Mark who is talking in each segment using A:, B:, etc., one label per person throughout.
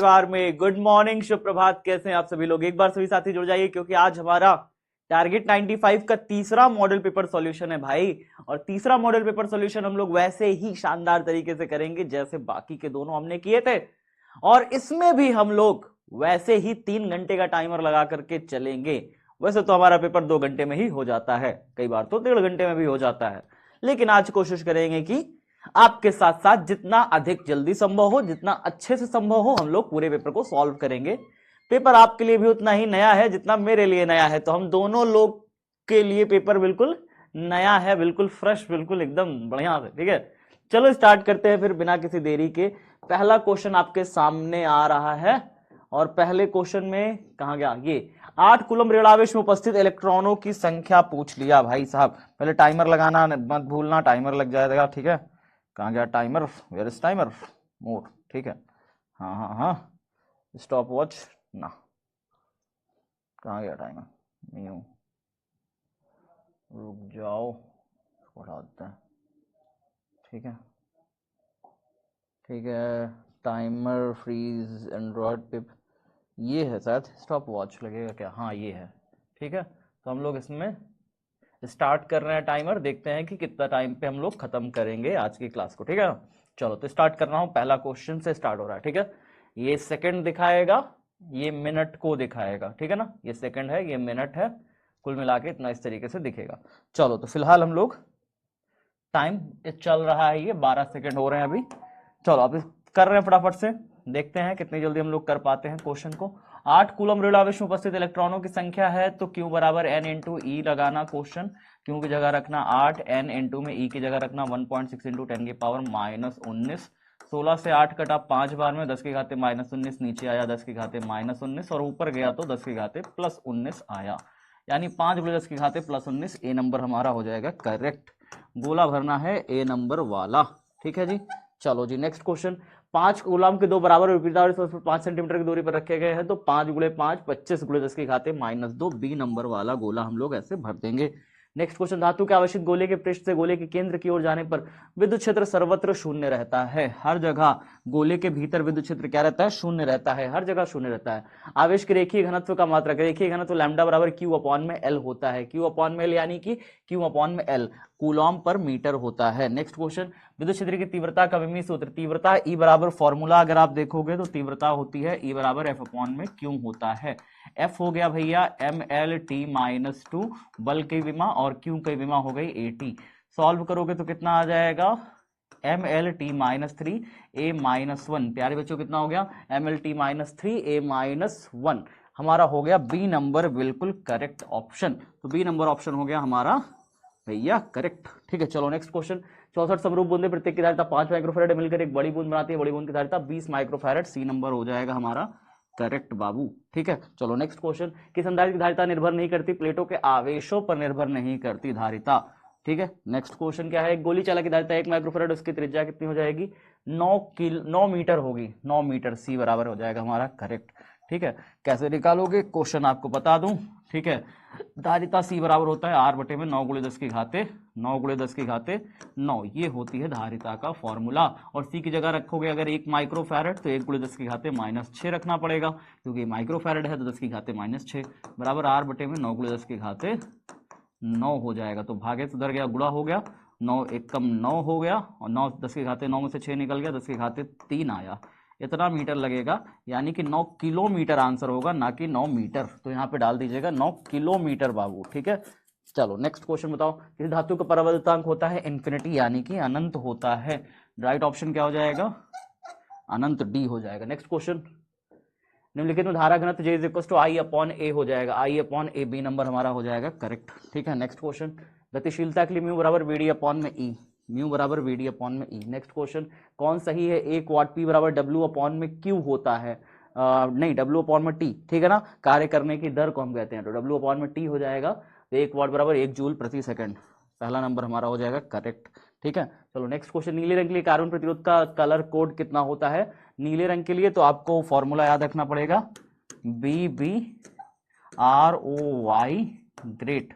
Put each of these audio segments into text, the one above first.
A: परिवार में good morning, शुभ प्रभात। कैसे हैं आप सभी लोग? एक बार सभी साथी जुड़ जाइए क्योंकि आज हमारा टारगेट 95 का तीसरा मॉडल पेपर सॉल्यूशन है भाई। और तीसरा मॉडल पेपर सॉल्यूशन हम लोग वैसे ही शानदार तरीके से करेंगे जैसे बाकी के दोनों हमने किए थे, और इसमें भी हम लोग वैसे ही 3 घंटे का टाइमर लगा करके चलेंगे। वैसे तो हमारा पेपर 2 घंटे में ही हो जाता है, कई बार तो 1.5 घंटे में भी हो जाता है, लेकिन आज कोशिश करेंगे कि आपके साथ साथ जितना अधिक जल्दी संभव हो, जितना अच्छे से संभव हो, हम लोग पूरे पेपर को सॉल्व करेंगे। पेपर आपके लिए भी उतना ही नया है जितना मेरे लिए नया है, तो हम दोनों लोग के लिए पेपर बिल्कुल नया है, बिल्कुल फ्रेश, बिल्कुल एकदम बढ़िया से। ठीक है, चलो स्टार्ट करते हैं फिर बिना किसी देरी के। पहला क्वेश्चन आपके सामने आ रहा है और पहले क्वेश्चन में कहां गया ये 8 कूलम ऋणावेश में उपस्थित इलेक्ट्रॉनों की संख्या पूछ लिया भाई साहब। पहले टाइमर लगाना मत भूलना, टाइमर लग जाएगा। ठीक है, कहाँ गया timer? Where is timer? Mode. ठीक है, हाँ हाँ हाँ, स्टॉप वॉच ना, कहाँ गया टाइमर? न्यू, रुक जाओ, हटा देते हैं। ठीक है ठीक है, टाइमर फ्रीज एंड्रॉयड पे ये है शायद, स्टॉप वॉच लगेगा क्या? हाँ ये है। ठीक है, तो हम लोग इसमें स्टार्ट कर रहे हैं टाइमर, देखते हैं कि कितना टाइम पे हम लोग खत्म करेंगे आज की क्लास को। ठीक है, चलो तो स्टार्ट कर रहा हूं। पहला क्वेश्चन से स्टार्ट हो रहा है। ठीक है, ये सेकंड दिखाएगा, ये मिनट को दिखाएगा। ठीक है ना, ये सेकंड है, ये मिनट है, कुल मिला के इतना इस तरीके से दिखेगा। चलो तो फिलहाल हम लोग टाइम चल रहा है, ये 12 सेकंड हो रहे हैं अभी। चलो अब कर रहे हैं फटाफट से, देखते हैं कितनी जल्दी हम लोग कर पाते हैं क्वेश्चन को। 8 कूलम ऋणावेश में उपस्थित इलेक्ट्रॉनों की संख्या है, तो Q बराबर N इंटू ई लगाना। क्वेश्चन Q की जगह रखना 8, N इंटू में E की जगह रखना 1.6 इंटू 10 की पावर -19। 16 से 8 कटा 5 बार में 10 की घाते -19, नीचे आया 10 की घाते -19 और ऊपर गया तो 10 की घाते +19 आया, यानी 5 गुणे 10 की घाते +19। ए नंबर हमारा हो जाएगा करेक्ट। गोला भरना है ए नंबर वाला। ठीक है जी, चलो जी नेक्स्ट क्वेश्चन। 5 कूलम के दो बराबर विपरीत 5 सेंटीमीटर की दूरी पर रखे गए हैं, तो 5 गुणे 5 25 गुणे 10 की घाते -2, बी नंबर वाला गोला हम लोग ऐसे भर देंगे। नेक्स्ट क्वेश्चन, धातु के आवेशित गोले के पृष्ठ से गोले के केंद्र की ओर जाने पर विद्युत क्षेत्र सर्वत्र शून्य रहता है। हर जगह गोले के भीतर विद्युत क्षेत्र क्या रहता है? शून्य रहता है, हर जगह शून्य रहता है। आवेश के रेखीय घनत्व का मात्रक, रेखीय घनत्व लैम्डा बराबर क्यू अपॉन में एल होता है। क्यू अपॉन में एल यानी कि क्यू अपॉन में एल कूलॉम पर मीटर होता है। नेक्स्ट क्वेश्चन, विद्युत क्षेत्र की तीव्रता का विमीय सूत्र। तीव्रता ई बराबर फॉर्मूला अगर आप देखोगे तो तीव्रता होती है ई बराबर एफ अपॉन में क्यू होता है। एफ हो गया भैया mL/T-2 बल की विमा, और क्यू की विमा हो गई AT। सॉल्व करोगे तो कितना आ जाएगा? mL/T-3 A-1। प्यारे बच्चों कितना हो गया? mL/T-3 A-1 हमारा हो गया बी नंबर बिल्कुल करेक्ट ऑप्शन। तो बी नंबर ऑप्शन हो गया हमारा भैया करेक्ट। ठीक है, चलो नेक्स्ट क्वेश्चन। 64 समरूप बूंदे प्रत्येक की धारिता 5 माइक्रोफैरड मिलकर एक बड़ी बूंद बनाती है, बड़ी बूंद की धारिता 20 माइक्रोफैरड। सी नंबर हो जाएगा हमारा करेक्ट बाबू। ठीक है, चलो नेक्स्ट क्वेश्चन। किस अंदाज की धारिता निर्भर नहीं करती? प्लेटों के आवेशों पर निर्भर नहीं करती धारिता। ठीक है, नेक्स्ट क्वेश्चन क्या है? एक गोली चालक की धारिता 1 माइक्रोफैरड, उसकी त्रिज्या कितनी हो जाएगी? 9 मीटर होगी, 9 मीटर। सी बराबर हो जाएगा हमारा करेक्ट। ठीक है, कैसे निकालोगे क्वेश्चन आपको बता दूं। ठीक है, धारिता सी बराबर होता है आर बटे में 9 गुणे 10 की घाते 9 गुणे 10 की घाते 9, ये होती है धारिता का फॉर्मूला। और सी की जगह रखोगे अगर 1 माइक्रोफैरड तो 1 गुणे 10 की घाते -6 रखना पड़ेगा, क्योंकि माइक्रोफैरड है तो 10 की घाते -6 बराबर आर बटे में 9 गुणे 10 की घाते 9 हो जाएगा। तो भागे सुधर गया, गुणा हो गया, 9 1 कम 9 हो गया, और 9 10 की घाते 9 में से 6 निकल गया, 10 की घाते 3 आया। इतना मीटर लगेगा, यानी कि 9 किलोमीटर आंसर होगा, ना कि 9 मीटर। तो यहाँ पे डाल दीजिएगा 9 किलोमीटर बाबू। ठीक है, चलो नेक्स्ट क्वेश्चन बताओ। किसी धातु का परावर्तनांक होता है इन्फिनिटी, यानी कि अनंत होता है। राइट ऑप्शन क्या हो जाएगा? अनंत, डी हो जाएगा। नेक्स्ट क्वेश्चन, निम्नलिखित में धारा घनत्व J is equal to I upon A हो जाएगा। I upon A, B number हमारा हो जाएगा करेक्ट। ठीक है, नेक्स्ट क्वेश्चन, गतिशीलता के लिए म्यू बराबर वीडी अपॉन में ई, म्यू बराबर वीडी अपॉन में ई। नेक्स्ट क्वेश्चन, कौन सही है? 1 वाट पी बराबर डब्ल्यू अपॉन में क्यू होता है। नहीं, डब्ल्यू अपॉन में टी। ठीक है ना, कार्य करने की दर को हम कहते हैं, तो डब्ल्यू अपॉन में टी हो जाएगा। तो 1 वाट बराबर 1 जूल प्रति सेकंड, पहला नंबर हमारा हो जाएगा करेक्ट। ठीक है, चलो नेक्स्ट क्वेश्चन। नीले रंग के लिए कार्बन प्रतिरोध का कलर कोड कितना होता है? नीले रंग के लिए तो आपको फॉर्मूला याद रखना पड़ेगा, BBROY, ग्रेट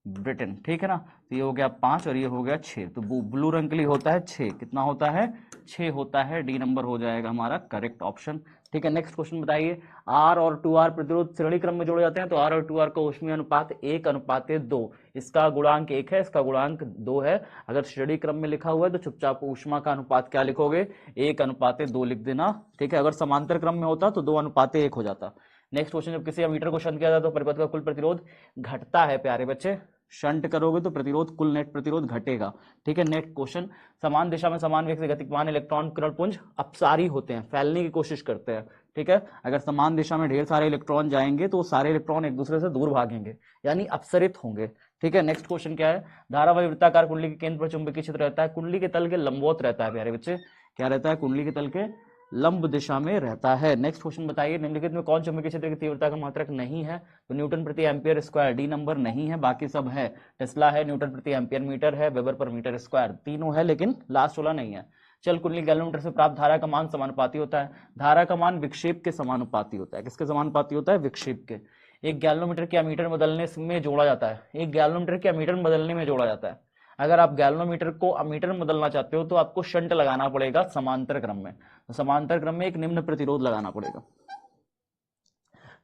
A: ब्रिटेन। ठीक है ना, तो ये हो गया 5 और ये हो गया 6। तो ब्लू रंग के लिए होता है 6, कितना होता है? 6 होता है। डी नंबर हो जाएगा हमारा करेक्ट ऑप्शन। ठीक है, नेक्स्ट क्वेश्चन बताइए, आर और 2R प्रतिरोध श्रेणी क्रम में जोड़े जाते हैं तो आर और 2R का ऊष्मीय अनुपात 1:2, इसका गुणांक 1 है, इसका गुणांक 2 है। अगर श्रेणी क्रम में लिखा हुआ है तो चुपचाप ऊष्मा का अनुपात क्या लिखोगे, 1:2 लिख देना। ठीक है, अगर समांतर क्रम में होता तो 2:1 हो जाता। नेक्स्ट क्वेश्चन, जब किसी एमीटर को शंट किया जाता है तो परिपथ का कुल प्रतिरोध घटता है प्यारे बच्चे, शंट करोगे तो प्रतिरोध, कुल नेट प्रतिरोध घटेगा। ठीक है, नेक्स्ट क्वेश्चन, समान दिशा में समान वेग से गतिमान इलेक्ट्रॉन किरणपुंज अपसारी होते हैं, फैलने की कोशिश करते हैं। ठीक है, अगर समान दिशा में ढेर सारे इलेक्ट्रॉन जाएंगे तो सारे इलेक्ट्रॉन एक दूसरे से दूर भागेंगे, यानी अपसरित होंगे। ठीक है, नेक्स्ट क्वेश्चन क्या है, धारावाही वृत्ताकार कुंडली के केंद्र पर चुंबकीय क्षेत्र रहता है, कुंडली के तल के लंबवत रहता है प्यारे बच्चे, क्या रहता है, कुंडली के तल के लंब दिशा में रहता है। नेक्स्ट क्वेश्चन बताइए, निम्नलिखित में कौन चुंबकीय क्षेत्र की तीव्रता का मात्रक नहीं है, तो न्यूटन प्रति एम्पियर स्क्वायर, डी नंबर नहीं है, बाकी सब है, टेस्ला है, न्यूटन प्रति एम्पियर मीटर है, वेबर पर मीटर स्क्वायर, तीनों है लेकिन लास्ट वाला नहीं है। चल कुंडली गैलोमीटर से प्राप्त धारा का मान समानुपाती होता है, धारा का मान विक्षेप के समानुपाती होता है, किसके समानुपाती होता है, विक्षेप के। एक गैलोमीटर के अमीटर बदलने में जोड़ा जाता है, एक गैलोमीटर के अमीटर बदलने में जोड़ा जाता है। अगर आप गैलोमीटर को अमीटर में बदलना चाहते हो तो आपको शंट लगाना पड़ेगा समांतर क्रम में, तो समांतर क्रम में एक निम्न प्रतिरोध लगाना पड़ेगा,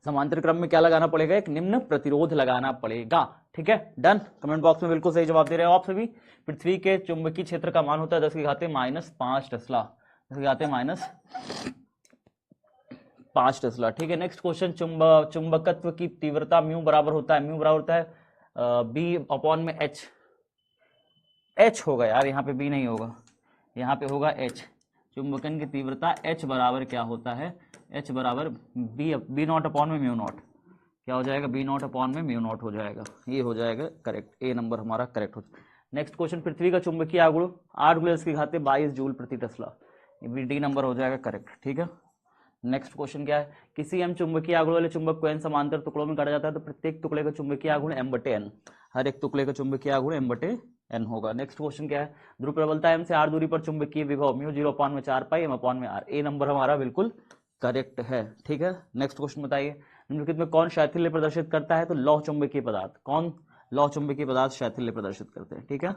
A: समांतर क्रम में क्या लगाना पड़ेगा, एक निम्न प्रतिरोध लगाना पड़ेगा। ठीक है, डन। कमेंट बॉक्स में बिल्कुल सही जवाब दे रहे हो आप सभी। पृथ्वी के चुंबकीय क्षेत्र का मान होता है 10⁻⁻5 टेस्ला, 10⁻5 टेस्ला। ठीक है, नेक्स्ट क्वेश्चन, चुंबकत्व की तीव्रता म्यू बराबर होता है, म्यू बराबर होता है B/H, H होगा यार, यहाँ पे B नहीं होगा, यहाँ पे होगा H। चुंबकन की तीव्रता H बराबर क्या होता है, H बराबर B0 में म्यू नॉट, क्या हो जाएगा, B0 में म्यू नॉट हो जाएगा, ये हो जाएगा करेक्ट, ए नंबर हमारा करेक्ट हो जाएगा। नेक्स्ट क्वेश्चन, पृथ्वी का चुंबकीय आघूर्ण 8 × 10⁻22 जूल प्रति टेस्ला, ये डी नंबर हो जाएगा करेक्ट। ठीक है, नेक्स्ट क्वेश्चन क्या है, किसी m चुंबकीय आघूर्ण वाले चुंबक को n समांतर टुकड़ों में काटा जाता है तो प्रत्येक टुकड़े का चुंबकीय आघूर्ण m/n, हर एक टुकड़े का चुंबकीय आघूर्ण m/n होगा। नेक्स्ट क्वेश्चन क्या है, ध्रुव प्रबलता m से r दूरी पर चुंबकीय विभव म्यू 0/4 पाई m/r, ए नंबर हमारा बिल्कुल करेक्ट है। ठीक है, नेक्स्ट क्वेश्चन बताइए, निम्नलिखित में कौन शैथिल्य प्रदर्शित करता है, तो लौह चुंबकीय पदार्थ, कौन, लौह चुंबकीय पदार्थ शैथिल्य प्रदर्शित करते हैं। ठीक है,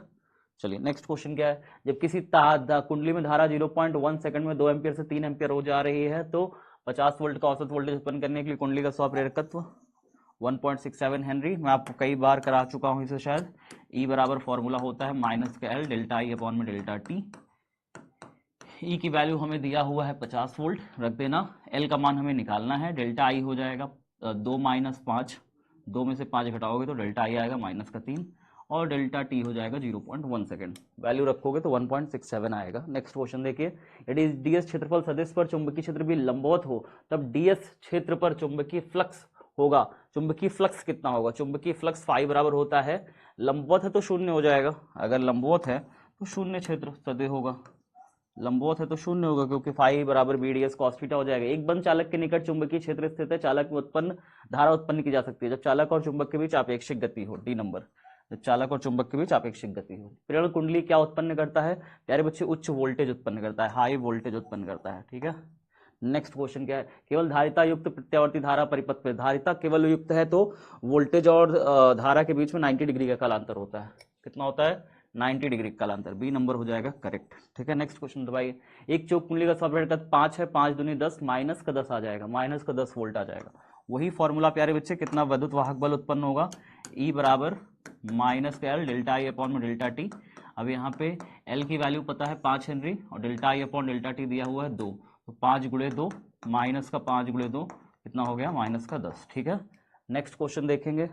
A: चलिए नेक्स्ट क्वेश्चन क्या है, जब किसी कुंडली में धारा 0.1 सेकंड में 2 एम्पियर से 3 एम्पियर हो जा रही है तो 50 वोल्ट का औसत वोल्टेज उत्पन्न करने के लिए कुंडली का स्वप्रेरकत्व 1.67 हेनरी, मैं आपको कई बार करा चुका हूं इसे शायद। E बराबर फॉर्मूला होता है -L डेल्टा I अपॉन में डेल्टा T। E की वैल्यू हमें दिया हुआ है 50 वोल्ट, रख देना। L का मान हमें निकालना है, डेल्टा I हो जाएगा 2 - 5, 2 में से 5 घटाओगे तो डेल्टा I आएगा -3 और डेल्टा T हो जाएगा 0.1 सेकेंड, वैल्यू रखोगे तो 1.67 आएगा। नेक्स्ट क्वेश्चन देखिए, यदि ds क्षेत्रफल सदिश पर चुंबकीय क्षेत्र भी लंबवत हो तब ds क्षेत्र पर चुंबकीय फ्लक्स होगा, चुंबकीय फ्लक्स कितना होगा, चुंबकीय फ्लक्स फाई बराबर होता है, लंबवत है तो शून्य हो जाएगा, अगर लंबवत है तो शून्य क्षेत्र सदैव होगा, लंबवत है तो शून्य होगा क्योंकि फाई बराबर BDS cos थीटा हो जाएगा। एक बंद चालक के निकट चुंबकीय क्षेत्र स्थित है, चालक में उत्पन्न धारा उत्पन्न की जा सकती है जब चालक और चुंबक के बीच आपेक्षिक गति हो, डी नंबर, जब चालक और चुंबक के बीच आपेक्षिक गति हो। प्रेरण कुंडली क्या उत्पन्न करता है प्यारे बच्चे, उच्च वोल्टेज उत्पन्न करता है, हाई वोल्टेज उत्पन्न करता है। ठीक है, नेक्स्ट क्वेश्चन क्या है, केवल धारिता युक्त प्रत्यावर्ती धारा परिपथ पे, धारिता केवल युक्त है तो वोल्टेज और धारा के बीच में 90 डिग्री का कालांतर होता है, कितना होता है, 90 डिग्री का कालांतर, बी नंबर हो जाएगा करेक्ट। ठीक है, नेक्स्ट क्वेश्चन दबाइए, एक चौक कुंडली का स्वप्रेरकत्व 5 है, 5 दूनी 10 माइनस का 10 आ जाएगा, माइनस का 10 वोल्ट आ जाएगा। वही फॉर्मूला प्यारे बच्चे, कितना विद्युत वाहक बल उत्पन्न होगा, E बराबर -L डेल्टा I अपॉन में डेल्टा T। अब यहाँ पे L की वैल्यू पता है 5 हेनरी और delta I upon delta T दिया हुआ है 2, तो 5 × 2 माइनस का 5 × 2 कितना हो गया, -10। ठीक है, नेक्स्ट क्वेश्चन देखेंगे,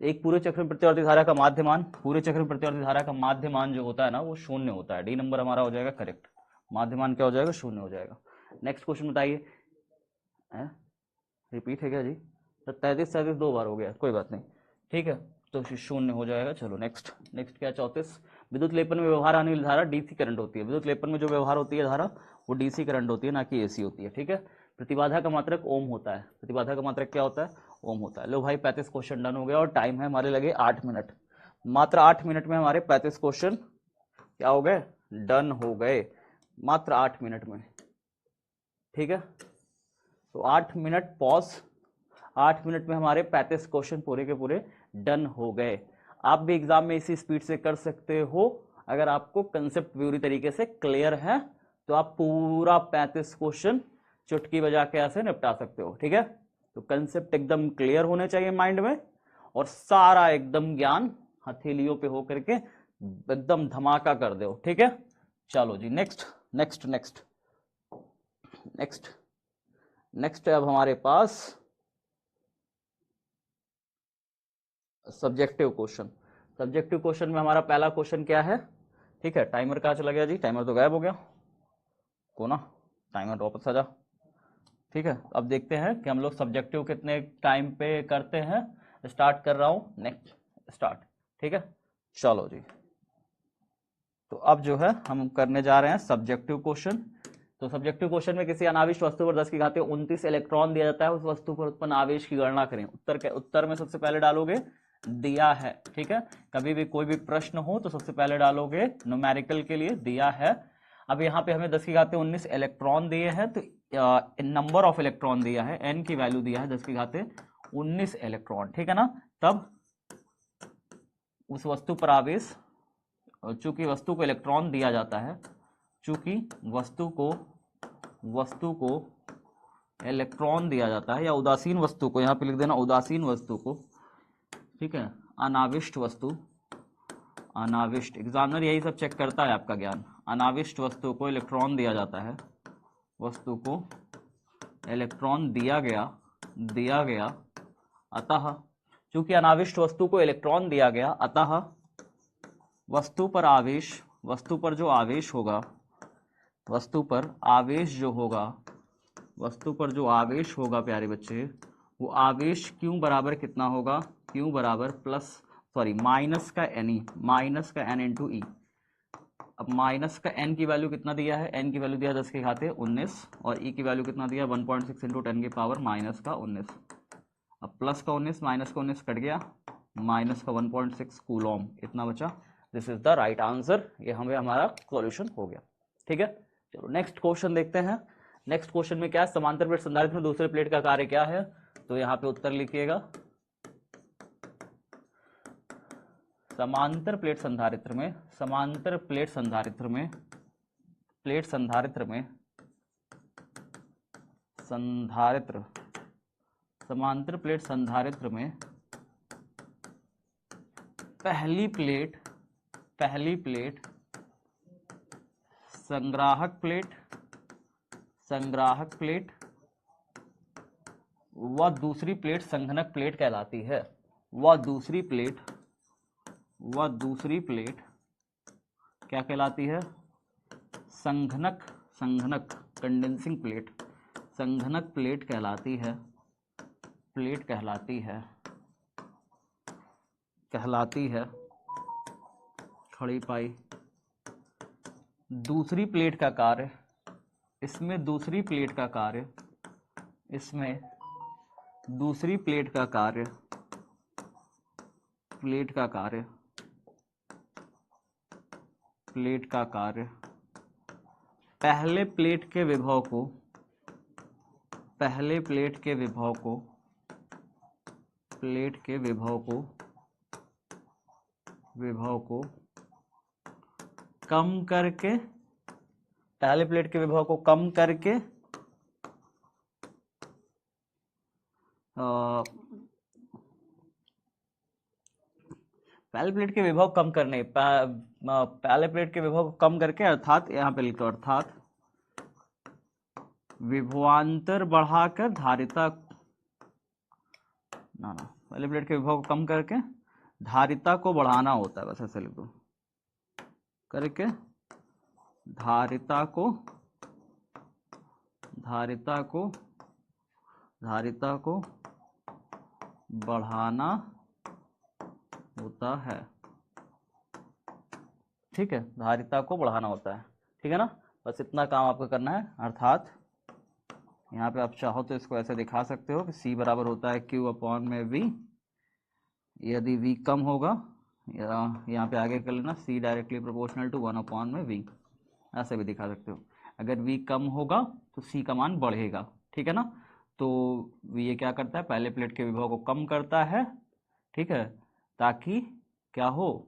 A: एक पूरे चक्र में प्रत्यावर्ती धारा का माध्यमान, पूरे चक्र में प्रत्यावर्ती धारा का माध्यमान जो होता है ना वो शून्य होता है, डी नंबर हमारा हो जाएगा करेक्ट, माध्यमान क्या हो जाएगा, शून्य हो जाएगा। नेक्स्ट क्वेश्चन बताइए, रिपीट है क्या जी, तो 33 2 बार हो गया, कोई बात नहीं। ठीक है, तो शून्य हो जाएगा। चलो नेक्स्ट क्या 34, विद्युत लेपन में व्यवहार आने वाली धारा डीसी करंट होती है, विद्युत लेपन में जो व्यवहार होती है धारा वो डीसी करंट होती है, ना कि एसी होती है। ठीक है, प्रतिबाधा का मात्रक ओम होता है, प्रतिबाधा का मात्रक क्या होता है, ओम होता है। लो भाई 35 क्वेश्चन डन हो गया और टाइम है हमारे लगे 8 मिनट, मात्र 8 मिनट में हमारे 35 क्वेश्चन क्या हो गए, डन हो गए, मात्र 8 मिनट में। ठीक है, तो 8 मिनट पॉज, 8 मिनट में हमारे 35 क्वेश्चन पूरे के पूरे डन हो गए। आप भी एग्जाम में इसी स्पीड से कर सकते हो, अगर आपको कंसेप्ट पूरी तरीके से क्लियर है तो आप पूरा 35 क्वेश्चन चुटकी बजा के ऐसे निपटा सकते हो। ठीक है, तो कंसेप्ट एकदम क्लियर होने चाहिए माइंड में, और सारा एकदम ज्ञान हथेलियों पे हो करके एकदम धमाका कर दो। ठीक है, चलो जी next next next next next है अब हमारे पास सब्जेक्टिव क्वेश्चन। सब्जेक्टिव क्वेश्चन में हमारा पहला क्वेश्चन क्या है? ठीक है, टाइमर कहाँ चला गया जी? टाइमर तो गायब हो गया को ना, टाइमर वापस आ जा। ठीक है, अब देखते हैं कि हम लोग सब्जेक्टिव कितने टाइम पे करते हैं। स्टार्ट कर रहा हूं, नेक्स्ट स्टार्ट। ठीक है, चलो जी। तो अब जो है हम करने जा रहे हैं सब्जेक्टिव क्वेश्चन। तो सब्जेक्टिव क्वेश्चन में किसी अनाविष्ट वस्तु पर 10 की घात 29 इलेक्ट्रॉन दिया जाता है, उस वस्तु पर उत्पन्न आवेश की गणना करें। उत्तर में सबसे पहले डालोगे दिया है। ठीक है, कभी भी कोई भी प्रश्न हो तो सबसे पहले डालोगे न्यूमेरिकल के लिए दिया है। अब यहाँ पे हमें 10 की घात 19 इलेक्ट्रॉन दिए हैं, तो नंबर ऑफ इलेक्ट्रॉन दिया है, एन की वैल्यू दिया है 10 की घात 19 इलेक्ट्रॉन। ठीक है ना, तब उस वस्तु पर आवेश, चूंकि वस्तु को इलेक्ट्रॉन दिया जाता है, चूंकि वस्तु को इलेक्ट्रॉन दिया जाता है, या उदासीन वस्तु को, यहाँ पे लिख देना उदासीन वस्तु को। ठीक है, अनाविष्ट वस्तु, अनाविष्ट, एग्जामिनर यही सब चेक करता है आपका ज्ञान। अनाविष्ट वस्तु को इलेक्ट्रॉन दिया जाता है, वस्तु को इलेक्ट्रॉन दिया गया अतः, चूंकि अनाविष्ट वस्तु को इलेक्ट्रॉन दिया गया, अतः वस्तु पर आवेश, वस्तु पर जो आवेश होगा, वस्तु पर आवेश जो होगा, वस्तु पर जो आवेश होगा प्यारे बच्चे, वो आवेश क्यू बराबर कितना होगा? क्यू बराबर माइनस का एन, माइनस का एन इंटू ई। अब माइनस का एन की वैल्यू कितना दिया है? एन की वैल्यू दिया 10 के घात 19, और ई की वैल्यू कितना दिया? 1.6 इंटू 10 की पावर माइनस का 19। अब प्लस का 19 माइनस का 19 कट गया, माइनस का 1.6 कूलॉम, इतना बचा। This is the right answer, ये हमारा सॉल्यूशन हो गया। ठीक है, चलो नेक्स्ट क्वेश्चन देखते हैं। नेक्स्ट क्वेश्चन में क्या है? समांतर प्लेट संधारित्र में दूसरे प्लेट का कार्य क्या है? तो यहाँ पे उत्तर लिखिएगा, समांतर प्लेट संधारित्र में, समांतर प्लेट संधारित्र में, प्लेट संधारित्र में, संधारित्र, समांतर प्लेट संधारित्र में पहली प्लेट संग्राहक प्लेट, संग्राहक प्लेट व दूसरी प्लेट संघनक प्लेट कहलाती है। व दूसरी प्लेट क्या कहलाती है? संघनक, संघनक कंडेंसिंग प्लेट, संघनक प्लेट कहलाती है, प्लेट कहलाती है, कहलाती है। खड़ी पाई। दूसरी प्लेट का कार्य, इसमें दूसरी प्लेट का कार्य, इसमें दूसरी प्लेट का कार्य, प्लेट का कार्य, प्लेट का कार्य पहले प्लेट के विभव को, पहले प्लेट के विभव को, प्लेट के विभव को, विभव को कम करके, पहले प्लेट के विभव को कम करके पहले प्लेट के विभव कम करने, पहले प्लेट के विभव को कम करके, अर्थात यहाँ पे लिखो, अर्थात विभवांतर बढ़ाकर धारिता, ना पहले प्लेट के विभव को कम करके धारिता को बढ़ाना होता है, बस ऐसे लिख दो, करके धारिता को, धारिता को, धारिता को बढ़ाना होता है। ठीक है, धारिता को बढ़ाना होता है। ठीक है ना, बस इतना काम आपको करना है। अर्थात यहाँ पे आप चाहो तो इसको ऐसे दिखा सकते हो कि C बराबर होता है Q अपॉन में V। यदि V कम होगा, या यहाँ पे आगे कर लेना C directly proportional to 1 upon में V, ऐसे भी दिखा सकते हो। अगर V कम होगा तो C का मान बढ़ेगा। ठीक है ना, तो ये क्या करता है? पहले प्लेट के विभव को कम करता है, ठीक है, ताकि क्या हो?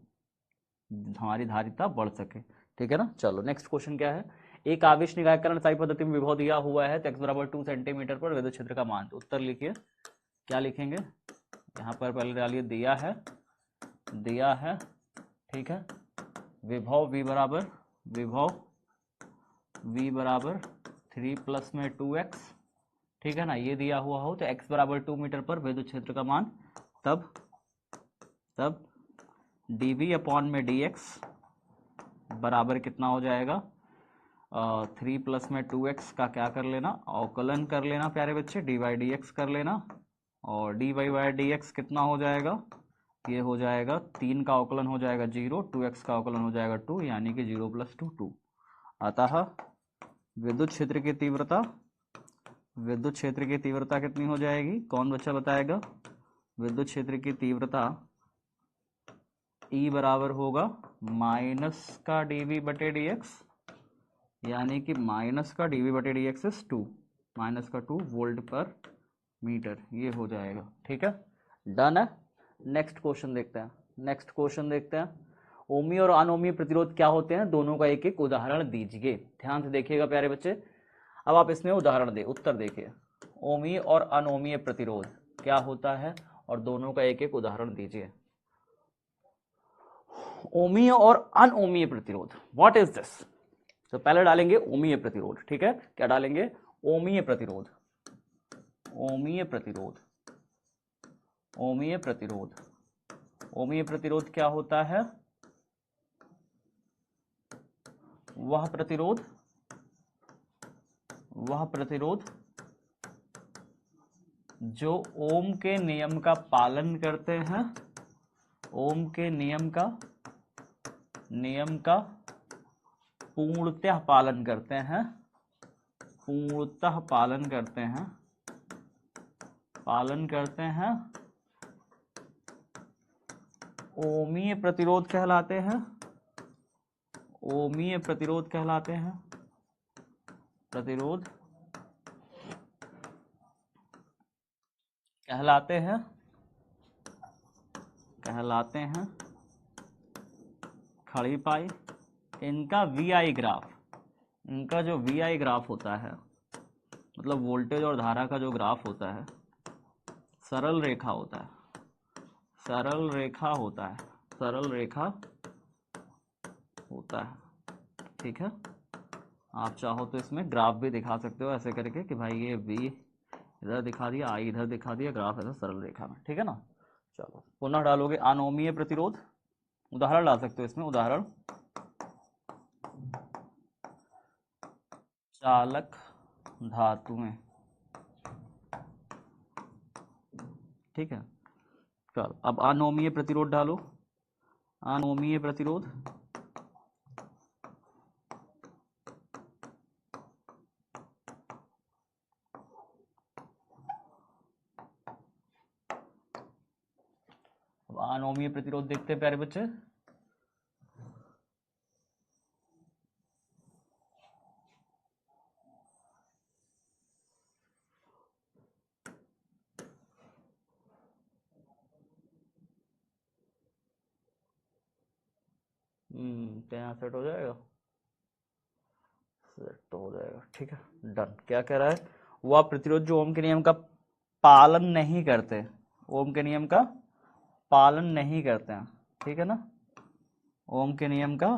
A: हमारी धारिता बढ़ सके। ठीक है ना, चलो नेक्स्ट क्वेश्चन क्या है? एक आवेश निकायकरण साई पद्धति में विभव दिया हुआ है तो x बराबर 2 सेंटीमीटर पर विद्युत क्षेत्र का मान। तो उत्तर लिखिए, क्या लिखेंगे, यहाँ पर पहले डालिए दिया है, ठीक है, विभव v बराबर 3 प्लस में 2x, ठीक है ना, ये दिया हुआ हो तो x बराबर 2 मीटर पर विद्युत क्षेत्र का मान, तब dv अपॉन में dx बराबर कितना हो जाएगा, 3 प्लस में 2x का क्या कर लेना, अवकलन कर लेना प्यारे बच्चे, dy dx कर लेना, और dy बाई dx कितना हो जाएगा, ये हो जाएगा 3 का अवकलन हो जाएगा 0, 2x का अवकलन हो जाएगा 2, यानी कि 0 प्लस 2 2। अतः विद्युत क्षेत्र की तीव्रता कितनी हो जाएगी, कौन बच्चा बताएगा, विद्युत क्षेत्र की तीव्रता E बराबर होगा माइनस का dv बटे dx, यानी कि माइनस का dv बटे dx इज 2, माइनस का 2 वोल्ट पर मीटर, ये हो जाएगा, ठीक है, डन है। नेक्स्ट क्वेश्चन देखते हैं, ओमी और अनोमी प्रतिरोध क्या होते हैं, दोनों का एक एक उदाहरण दीजिए। ध्यान से देखिएगा प्यारे बच्चे, अब आप इसमें उदाहरण दे, उत्तर देखिए, ओमी और अनोमीय प्रतिरोध क्या होता है और दोनों का एक एक उदाहरण दीजिए। ओमीय और अनओमीय प्रतिरोध, व्हाट इज दिस। तो पहले डालेंगे ओमीय प्रतिरोध, ठीक है, क्या डालेंगे, ओमीय प्रतिरोध क्या होता है, वह प्रतिरोध जो ओम के नियम का पालन करते हैं, ओम के नियम का पूर्णतः पालन करते हैं, ओमीय प्रतिरोध कहलाते हैं, कहलाते हैं खड़ी पाई। इनका VI ग्राफ, इनका जो VI ग्राफ होता है, मतलब वोल्टेज और धारा का जो ग्राफ होता है, सरल रेखा होता है, ठीक है। आप चाहो तो इसमें ग्राफ भी दिखा सकते हो ऐसे करके कि भाई ये V इधर दिखा दिया, I इधर दिखा दिया, ग्राफ ऐसा सरल रेखा में, ठीक है ना। चलो पुनः डालोगे अनोमीय प्रतिरोध, उदाहरण ला सकते हो इसमें, उदाहरण चालक धातुएं, ठीक है। चल अब अनोमीय प्रतिरोध डालो, अनोमीय प्रतिरोध अनोमीय प्रतिरोध देखते हैं प्यारे बच्चे। यहाँ सेट हो जाएगा, ठीक है, डन। क्या कह रहा है, वह प्रतिरोध जो ओम के नियम का पालन नहीं करते, ओम के नियम का पालन नहीं करते हैं, ठीक है ना, ओम के नियम का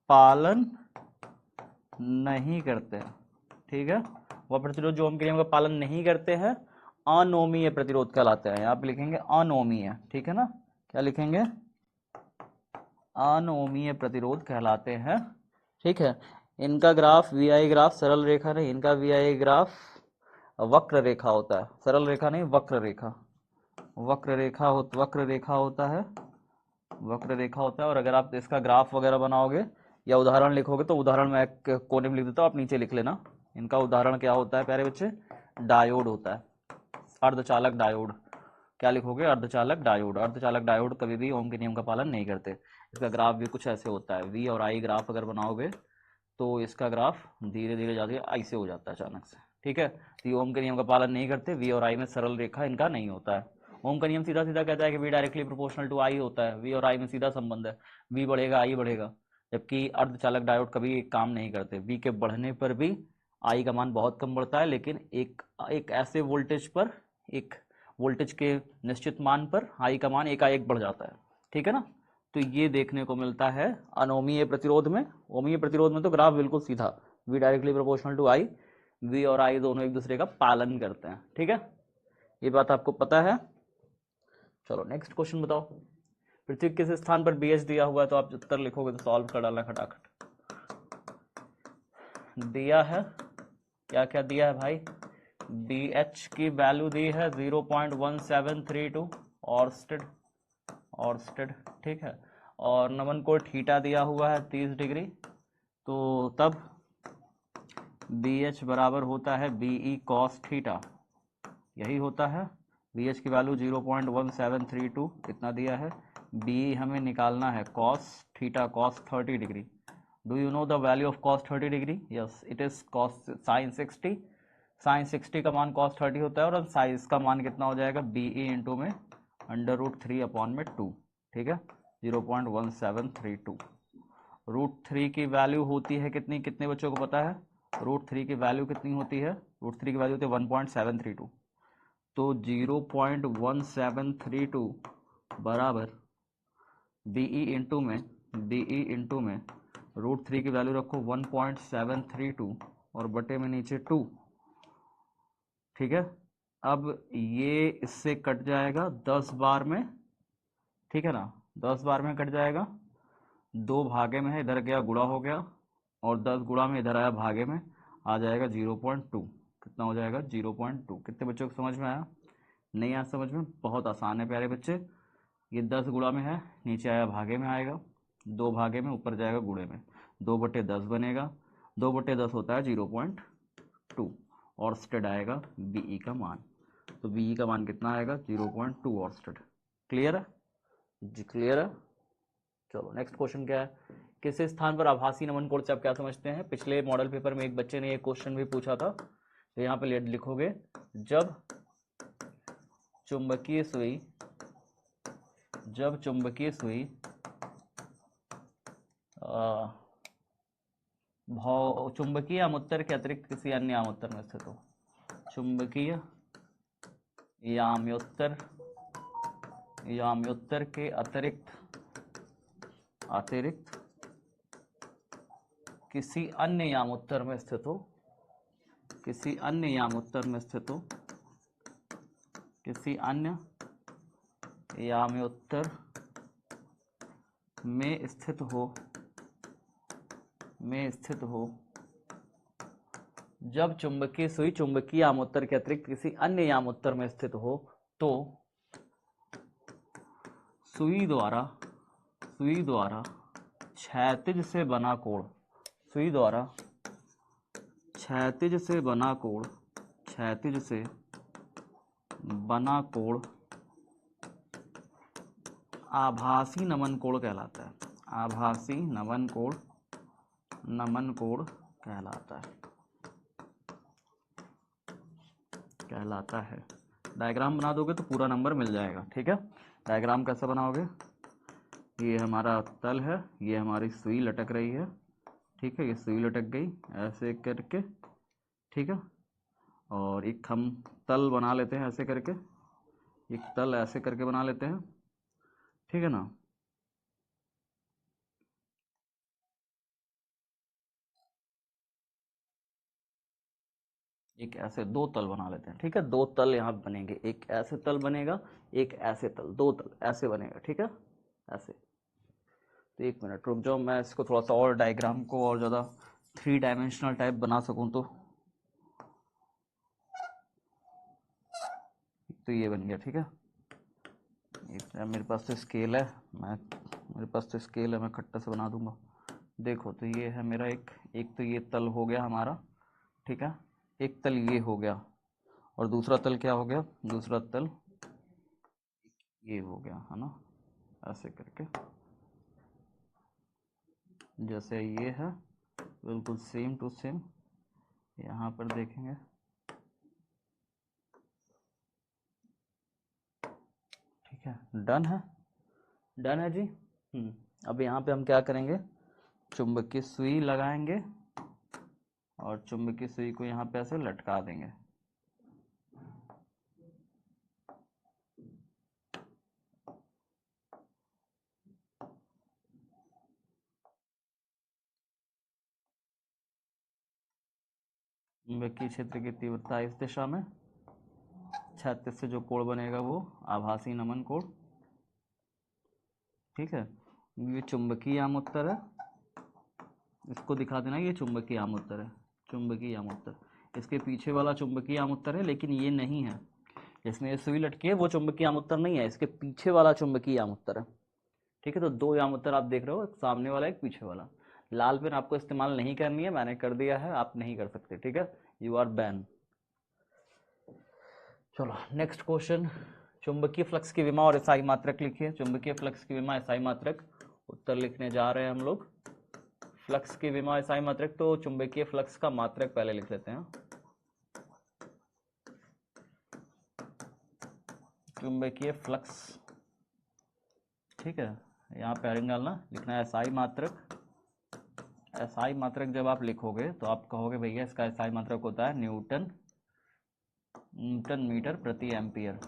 A: पालन नहीं करते हैं, ठीक है, वह प्रतिरोध जो ओम के नियम का पालन नहीं करते हैं अनोमीय प्रतिरोध कहलाते हैं। यहाँ पे लिखेंगे अनोमीय, ठीक है ना, क्या लिखेंगे, अनोमीय प्रतिरोध कहलाते हैं, ठीक है। इनका ग्राफ VI ग्राफ सरल रेखा नहीं, इनका VI ग्राफ वक्र रेखा होता है, सरल रेखा नहीं, वक्र रेखा होता है, और अगर आप इसका ग्राफ वगैरह बनाओगे या उदाहरण लिखोगे तो उदाहरण मैं कोने में लिख देता हूँ, आप नीचे लिख लेना। इनका उदाहरण क्या होता है प्यारे बच्चे, डायोड होता है, अर्धचालक डायोड। क्या लिखोगे, अर्धचालक डायोड कभी भी ओम के नियम का पालन नहीं करते। इसका ग्राफ भी कुछ ऐसे होता है, V और I ग्राफ अगर बनाओगे तो इसका ग्राफ धीरे धीरे जाके I से हो जाता है अचानक से, ठीक है। तो ये ओम के नियम का पालन नहीं करते, V और I में सरल रेखा इनका नहीं होता है। ओम का नियम सीधा सीधा कहता है कि V directly proportional to I होता है, V और I में सीधा संबंध है, V बढ़ेगा I बढ़ेगा, जबकि अर्धचालक डायोड कभी एक काम नहीं करते। V के बढ़ने पर भी I का मान बहुत कम बढ़ता है, लेकिन एक ऐसे वोल्टेज पर, एक वोल्टेज के निश्चित मान पर I का मान एकाएक बढ़ जाता है, ठीक है ना। तो ये देखने को मिलता है अनोमीय प्रतिरोध में। ओमीय प्रतिरोध में तो ग्राफ बिल्कुल सीधा, V directly proportional to I, V और I दोनों एक दूसरे का पालन करते हैं, ठीक है, ये बात आपको पता है। चलो नेक्स्ट क्वेश्चन बताओ। पृथ्वी किस स्थान पर BH दिया हुआ है, तो आप उत्तर लिखोगे तो सॉल्व कर डालना खटाखट। दिया है क्या क्या दिया है भाई, BH की वैल्यू दी है 0.1732 ऑर्स्टेड, ठीक है, और नमन को थीटा दिया हुआ है 30 डिग्री, तो तब BH बराबर होता है BE cos थीटा, यही होता है। BH की वैल्यू 0.1732 इतना दिया है, BE हमें निकालना है cos theta cos 30 degree. Do you know the value of cos 30 degree? Yes, it is cos sin 60। sin 60 का मान cos 30 होता है, और साइज का मान कितना हो जाएगा, BE इंटू में √3/2, ठीक है, 0.1732। √3 की वैल्यू होती है कितनी, कितने बच्चों को पता है? √3 की वैल्यू कितनी होती है? √3 की वैल्यू होती है 1.732, तो 0.1732 बराबर BE इंटू में √3 की वैल्यू रखो 1.732 और बटे में नीचे 2, ठीक है। अब ये इससे कट जाएगा 10 बार में, ठीक है ना, 10 बार में कट जाएगा, 2 भागे में है, इधर गया गुणा हो गया, और 10 गुणा में इधर आया भागे में, आ जाएगा 0.2, कितना हो जाएगा 0.2। कितने बच्चों को समझ में आया? नहीं आया समझ में? बहुत आसान है प्यारे बच्चे, ये 10 गुणा में है, नीचे आया भागे में आएगा, 2 भागे में, ऊपर जाएगा गुणे में, 2/10 बनेगा, 2/10 होता है 0.2, और स्टेड आएगा BE का मान, तो BE का मान कितना आएगा 0.2 और स्टेड। क्लियर है जी? क्लियर है। चलो नेक्स्ट क्वेश्चन क्या है, किस स्थान पर आभासी नमन कोण से आप क्या समझते हैं? पिछले मॉडल पेपर में एक बच्चे ने एक क्वेश्चन भी पूछा था, तो यहाँ पे लिखोगे, जब चुंबकीय सुई चुंबकीय आमुत्तर के अतिरिक्त किसी अन्य आमुत्तर में स्थित हो, चुंबकीय याम्योत्तर के अतिरिक्त किसी अन्य यामोत्तर में स्थित हो, किसी अन्य यामोत्तर में स्थित हो, किसी अन्य याम्योत्तर में स्थित हो, जब चुंबकीय सुई चुंबकीय यामोत्तर के अतिरिक्त किसी अन्य यामोत्तर में स्थित हो, तो सुई द्वारा क्षैतिज से बना कोण, सुई द्वारा क्षैतिज से बना कोण आभासी नमन कोण कहलाता है, आभासी नमन कोण कहलाता है। डायग्राम बना दोगे तो पूरा नंबर मिल जाएगा, ठीक है। डायग्राम कैसे बनाओगे, ये हमारा तल है, ये हमारी सुई लटक रही है, ठीक है, ये सुई लटक गई ऐसे करके, ठीक है, और एक हम तल बना लेते हैं ऐसे करके, एक तल ऐसे करके बना लेते हैं, ठीक है ना। एक ऐसे 2 तल बना लेते हैं, ठीक है, 2 तल यहाँ बनेंगे, एक ऐसे तल बनेगा, एक ऐसे तल, 2 तल ऐसे बनेगा, ठीक है, ऐसे। तो 1 मिनट रुक जाओ, मैं इसको थोड़ा सा और डायग्राम को और ज़्यादा 3 डायमेंशनल टाइप बना सकूँ, तो ये बन गया, ठीक है। मेरे पास तो स्केल है, मैं खट्टा से बना दूंगा। देखो, तो ये है मेरा एक तो ये तल हो गया हमारा, ठीक है, एक तल ये हो गया, और दूसरा तल क्या हो गया, दूसरा तल ये हो गया, है ना, ऐसे करके, जैसे ये है बिल्कुल सेम टू सेम, यहाँ पर देखेंगे, ठीक है, डन है जी। अब यहाँ पे हम क्या करेंगे, चुंबकीय सुई लगाएंगे और चुंबकीय सुई को यहाँ पे ऐसे लटका देंगे। चुंबकीय क्षेत्र की तीव्रता इस दिशा में, क्षैतिज से जो कोण बनेगा वो आभासी नमन कोण। ठीक है, ये चुंबकीय आमोत्तर है, इसको दिखा देना ये चुंबकीय आमोत्तर है, चुंबकीय आमोत्तर। इसके पीछे वाला चुंबकीय आमोत्तर है, लेकिन ये नहीं है, जिसमें ये सुई लटकी है वो चुंबकीय आमोत्तर नहीं है, इसके पीछे वाला चुंबकीय आमोत्तर है। ठीक है, तो दो आमोत्तर आप देख रहे हो, एक सामने वाला एक पीछे वाला। लाल पेन आपको इस्तेमाल नहीं करनी है, मैंने कर दिया है, आप नहीं कर सकते। ठीक है, यू आर बैन। चलो नेक्स्ट क्वेश्चन, चुंबकीय फ्लक्स की विमा और एसआई मात्रक लिखिए। चुंबकीय फ्लक्स की विमा एसआई मात्रक, उत्तर लिखने जा रहे हैं हम लोग। फ्लक्स की विमा एसआई मात्रक, तो चुंबकीय फ्लक्स का मात्रक पहले लिख लेते हैं। चुंबकीय फ्लक्स, ठीक है, यहाँ पैरिंग डालना, लिखना है एसआई मात्रक। एसआई मात्रक जब आप लिखोगे तो आप कहोगे भैया इसका एसआई मात्रक होता है न्यूटन मीटर प्रति एम्पियर।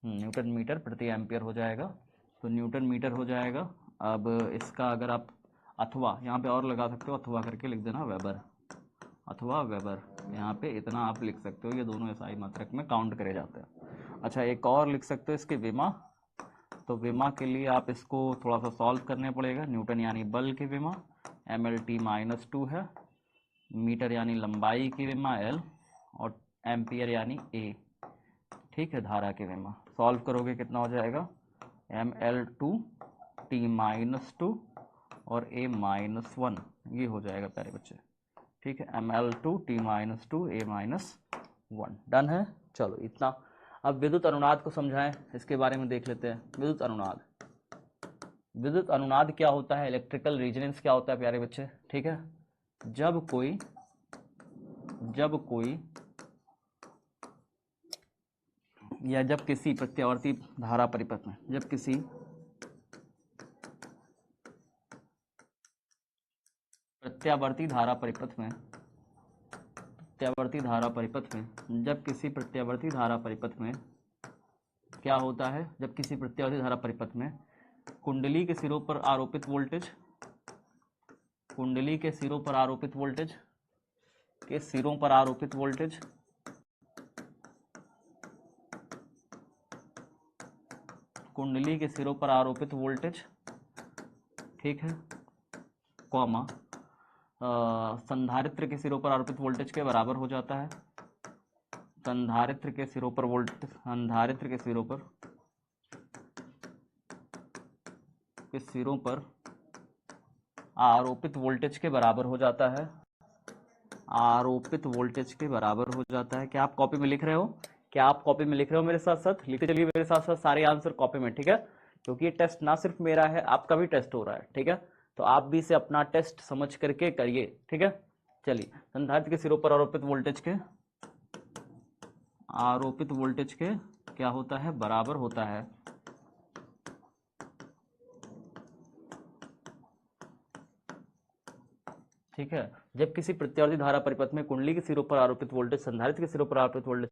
A: न्यूटन मीटर प्रति एम्पियर हो जाएगा, तो न्यूटन मीटर हो जाएगा। अब इसका अगर आप अथवा यहाँ पे और लगा सकते हो, अथवा करके लिख देना वेबर, अथवा वेबर, यहाँ पे इतना आप लिख सकते हो, ये दोनों एसआई मात्रक में काउंट करे जाते हैं। अच्छा, एक और लिख सकते हो इसकी विमा, तो विमा के लिए आप इसको थोड़ा सा सॉल्व करने पड़ेगा। न्यूटन यानी बल की विमा, MLT-2 है, मीटर यानी लंबाई की विमा L, और एम्पियर यानी A। ठीक है, धारा की विमा। सॉल्व करोगे कितना हो जाएगा, ML2T-2 और A-1, ये हो जाएगा प्यारे बच्चे। ठीक है, ML2T-2 A-1 डन है। चलो इतना। अब विद्युत अनुनाद को समझाएं, इसके बारे में देख लेते हैं। विद्युत अनुनाद, विद्युत अनुनाद क्या होता है, इलेक्ट्रिकल रेजोनेंस क्या होता है प्यारे बच्चे। ठीक है, जब कोई या जब किसी प्रत्यावर्ती धारा परिपथ में, जब किसी प्रत्यावर्ती धारा परिपथ में, जब किसी प्रत्यावर्ती धारा परिपथ में क्या होता है, जब किसी प्रत्यावर्ती धारा परिपथ में कुंडली के सिरों पर आरोपित वोल्टेज, कुंडली के सिरों पर आरोपित वोल्टेज, के सिरों पर आरोपित वोल्टेज कुंडली के सिरों पर आरोपित वोल्टेज, ठीक है, कॉमा संधारित्र के सिरों पर आरोपित वोल्टेज के बराबर हो जाता है। संधारित्र के सिरों पर वोल्टेज, संधारित्र के सिरों पर आरोपित वोल्टेज के बराबर हो जाता है, आरोपित वोल्टेज के बराबर हो जाता है। क्या आप कॉपी में लिख रहे हो, क्या आप कॉपी में लिख रहे हो मेरे साथ साथ, लिखते चलिए मेरे साथ साथ सारे आंसर कॉपी में। ठीक है, क्योंकि ये टेस्ट ना सिर्फ मेरा है, आपका भी टेस्ट हो रहा है। ठीक है, तो आप भी इसे अपना टेस्ट समझ करके करिए। ठीक है, चलिए, संधारित्र के सिरों पर आरोपित वोल्टेज के, आरोपित वोल्टेज के क्या होता है, बराबर होता है। ठीक है, जब किसी प्रत्यावर्ती धारा परिपथ में कुंडली के सिरों पर आरोपित वोल्टेज संधारित्र के सिरों पर आरोपित वोल्टेज